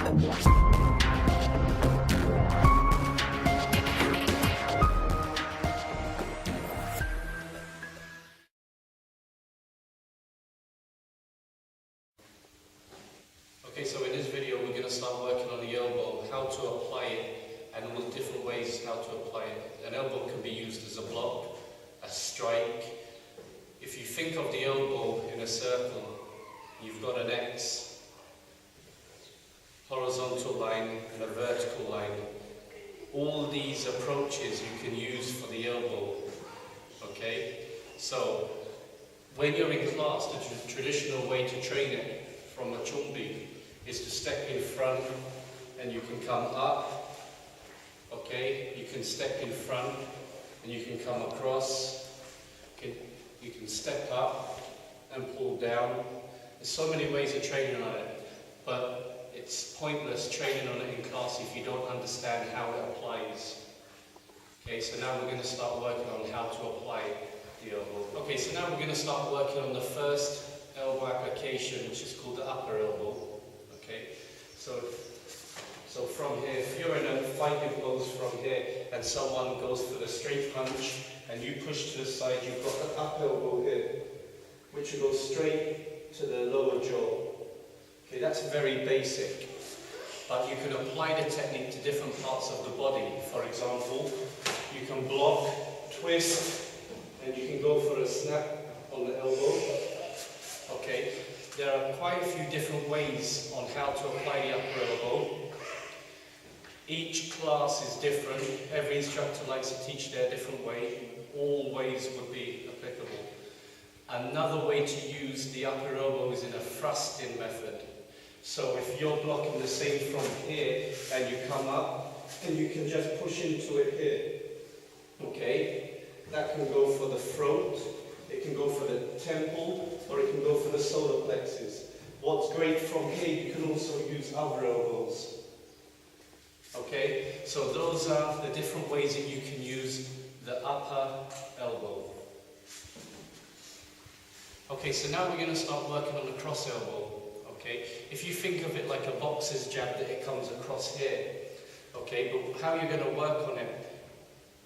Okay, so in this video we're going to start working on the elbow, how to apply it, and all the different ways how to apply it. An elbow can be used as a block, a strike. If you think of the elbow in a circle, you've got an X, horizontal line and a vertical line. All these approaches you can use for the elbow. Okay, so when you're in class, the traditional way to train it from a chumbi is to step in front and you can come up, okay? You can step in front and you can come across, you can step up and pull down. There's so many ways of training on it, but it's pointless training on it in class if you don't understand how it applies. Okay, so now we're going to start working on how to apply the elbow. Okay, so now we're going to start working on the first elbow application, which is called the upper elbow. Okay, so from here, if you're in a fighting pose from here and someone goes for the straight punch and you push to the side, you've got the up elbow here, which will go straight to the lower jaw. Okay, that's very basic, but you can apply the technique to different parts of the body. For example, you can block, twist, and you can go for a snap on the elbow. Okay, there are quite a few different ways on how to apply the upper elbow. Each class is different. Every instructor likes to teach their different way. All ways would be applicable. Another way to use the upper elbow is in a thrusting method. So if you're blocking the same from here and you come up and you can just push into it here. Okay, that can go for the throat. It can go for the temple, or it can go for the solar plexus. What's great from here, you can also use other elbows. Okay, so those are the different ways that you can use the upper elbow. Okay, so now we're going to start working on the cross elbow. Okay, if you think of it like a boxer's jab that it comes across here. Okay, but how you're going to work on it,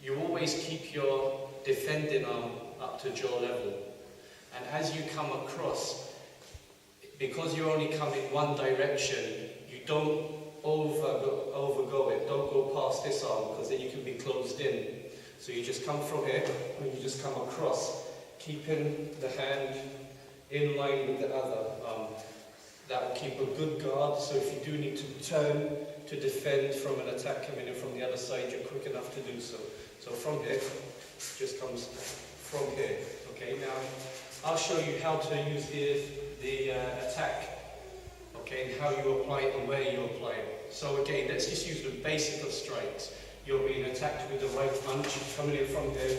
you always keep your defending arm up to jaw level, and as you come across, because you're only coming one direction, you don't overgo it, don't go past this arm, because then you can be closed in. So you just come from here and you just come across, keeping the hand in line with the other arm. That will keep a good guard, so if you do need to turn to defend from an attack coming in from the other side, you're quick enough to do so. So from here, it just comes from here. Okay, now I'll show you how to use the attack, okay, and how you apply it and where you apply it. So again, let's just use the basic of strikes. You're being attacked with the right punch, coming in from here,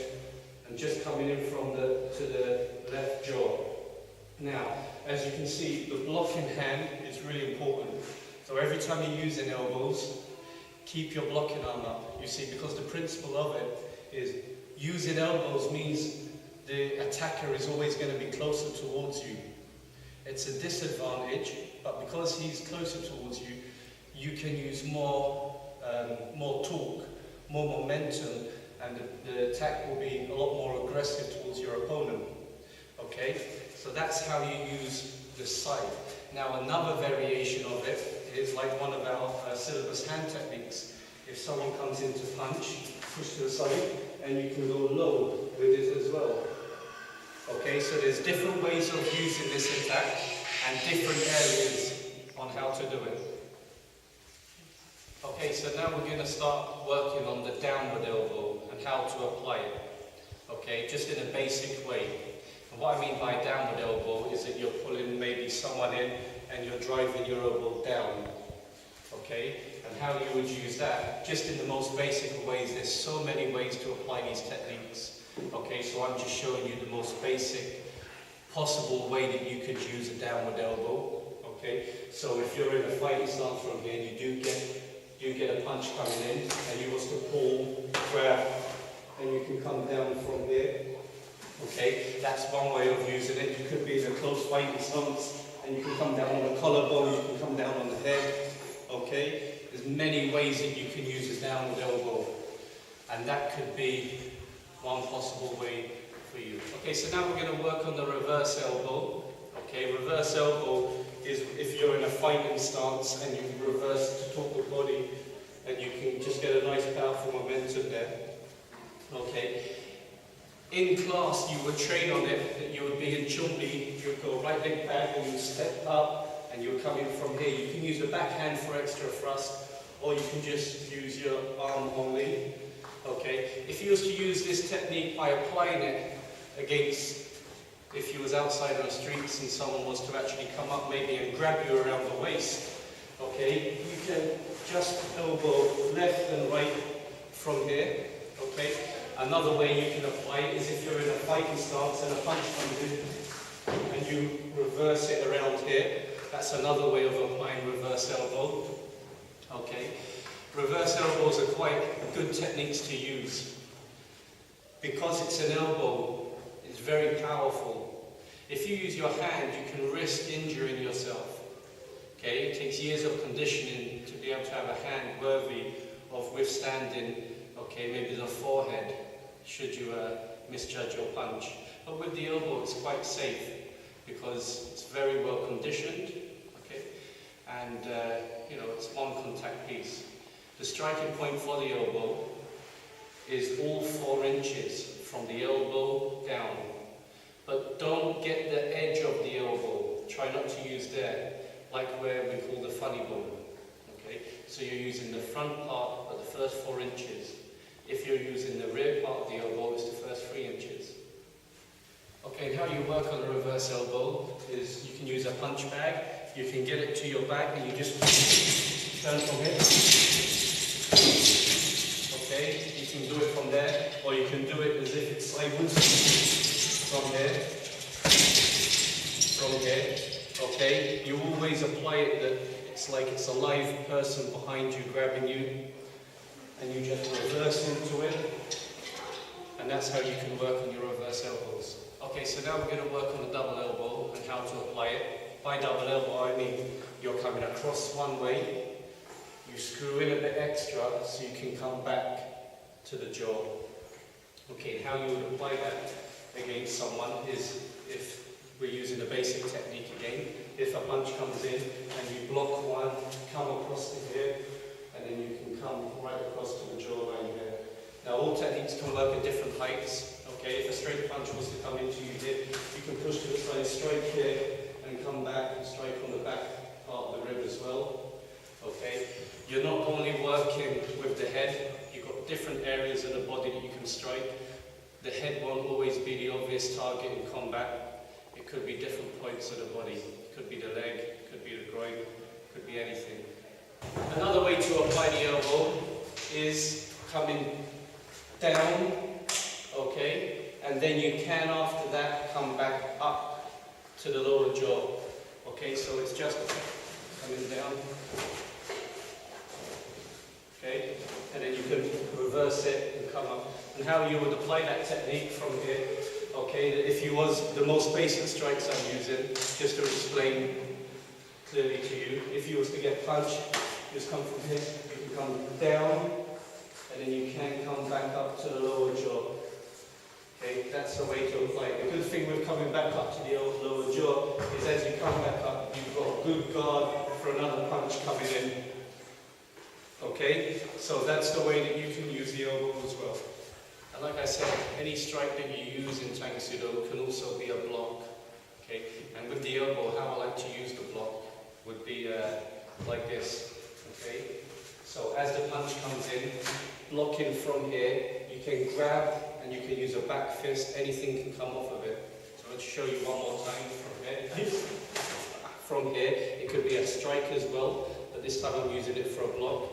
and just coming in from to the left jaw. Now, as you can see, the blocking hand is really important. So every time you're using elbows, keep your blocking arm up. You see, because the principle of it is using elbows means the attacker is always going to be closer towards you. It's a disadvantage, but because he's closer towards you, you can use more torque, more momentum, and the attack will be a lot more aggressive towards your opponent. Okay, so that's how you use the side. Now another variation of it is like one of our syllabus hand techniques. If someone comes in to punch, push to the side, and you can go low with it as well. Okay, so there's different ways of using this attack and different areas on how to do it. Okay, so now we're going to start working on the downward elbow and how to apply it. Okay, just in a basic way. And what I mean by downward elbow is that you're pulling maybe someone in and you're driving your elbow down. Okay, and how you would use that, just in the most basic of ways. There's so many ways to apply these techniques. Okay, so I'm just showing you the most basic possible way that you could use a downward elbow. Okay, so if you're in a fighting stance from here, you do get a punch coming in, and you want to pull, grab, and you can come down from here. Okay, that's one way of using it. You could be in a close fighting stance, and you can come down on the collarbone, you can come down on the head. Okay? There's many ways that you can use a downward elbow, and that could be one possible way for you. Okay, so now we're going to work on the reverse elbow. Okay, reverse elbow is if you're in a fighting stance and you reverse to top of body, and you can just get a nice powerful momentum there. Okay. In class, you would train on it, that you would be in chumbi, you would go right leg back and you step up and you would come in from here. You can use the backhand for extra thrust, or you can just use your arm only. Okay. If you was to use this technique by applying it against, if you was outside on the streets and someone was to actually come up maybe and grab you around the waist, okay, you can just elbow left and right from here, okay. Another way you can apply it is if you're in a fighting stance and a punch comes in and you reverse it around here. That's another way of applying reverse elbow. Okay. Reverse elbows are quite good techniques to use. Because it's an elbow, it's very powerful. If you use your hand, you can risk injuring yourself. Okay. It takes years of conditioning to be able to have a hand worthy of withstanding, okay, maybe the forehead, should you misjudge your punch. But with the elbow, it's quite safe because it's very well conditioned, okay, and you know, it's one contact piece. The striking point for the elbow is all 4 inches from the elbow down, but don't get the edge of the elbow. Try not to use there, like where we call the funny bone. Okay, so you're using the front part, but the first 4 inches. If you're using the rear part of the elbow, it's the first 3 inches. Okay, how you work on the reverse elbow is you can use a punch bag. You can get it to your back and you just turn from here. Okay, you can do it from there, or you can do it as if it's sideways from here. From here. Okay, you always apply it that it's like it's a live person behind you grabbing you. And you just reverse into it, and that's how you can work on your reverse elbows. Okay, so now we're going to work on the double elbow and how to apply it. By double elbow, I mean you're coming across one way, you screw in a bit extra so you can come back to the jaw. Okay, and how you would apply that against someone is, if we're using the basic technique again, if a punch comes in and you block one, come across to here, and then you can come right across to the jawline here. Now all techniques can work at different heights. Okay, if a straight punch was to come into you here, you can push to the side, strike here, and come back and strike on the back part of the rib as well. Okay, you're not only working with the head, you've got different areas of the body that you can strike. The head won't always be the obvious target in combat. It could be different points of the body. It could be the leg, it could be the groin, it could be anything. Another way to apply the elbow is coming down, okay, and then you can after that come back up to the lower jaw. Okay, so it's just coming down, okay, and then you can reverse it and come up. And how you would apply that technique from here, okay, if you was the most basic strikes I'm using, just to explain clearly to you, if you was to get punched, just come from here, you can come down, and then you can come back up to the lower jaw. Okay, that's the way to apply it. The good thing with coming back up to the lower jaw is as you come back up, you've got a good guard for another punch coming in. Okay, so that's the way that you can use the elbow as well. And like I said, any strike that you use in Tang Soo Do can also be a block. Okay, and with the elbow, how I like to use the block would be like this. Okay, so as the punch comes in, blocking from here, you can grab and you can use a back fist, anything can come off of it. So let's show you one more time from here. From here, it could be a strike as well, but this time I'm using it for a block.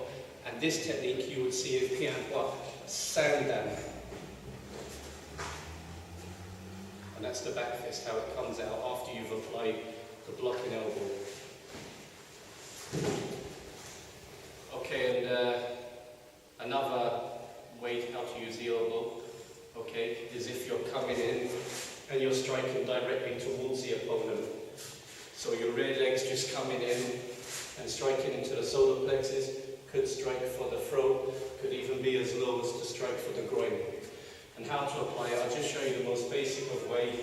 And this technique you would see is pian hua, sandan. And that's the back fist, how it comes out after you've applied the blocking elbow. Okay, and another way how to use the elbow, okay, is if you're coming in and you're striking directly towards the opponent. So your rear leg's just coming in and striking into the solar plexus, could strike for the throat, could even be as low as to strike for the groin. And how to apply it, I'll just show you the most basic of way.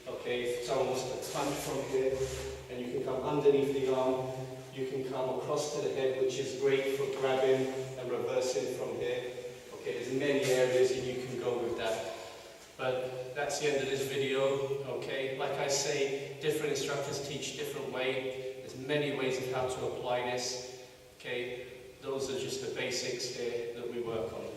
Okay, if someone was to punch from here, and you can come underneath the arm, you can come across to the head, which is great for grabbing and reversing from here. Okay, there's many areas and you can go with that. But that's the end of this video. Okay, like I say, different instructors teach different way. There's many ways of how to apply this. Okay, those are just the basics here that we work on.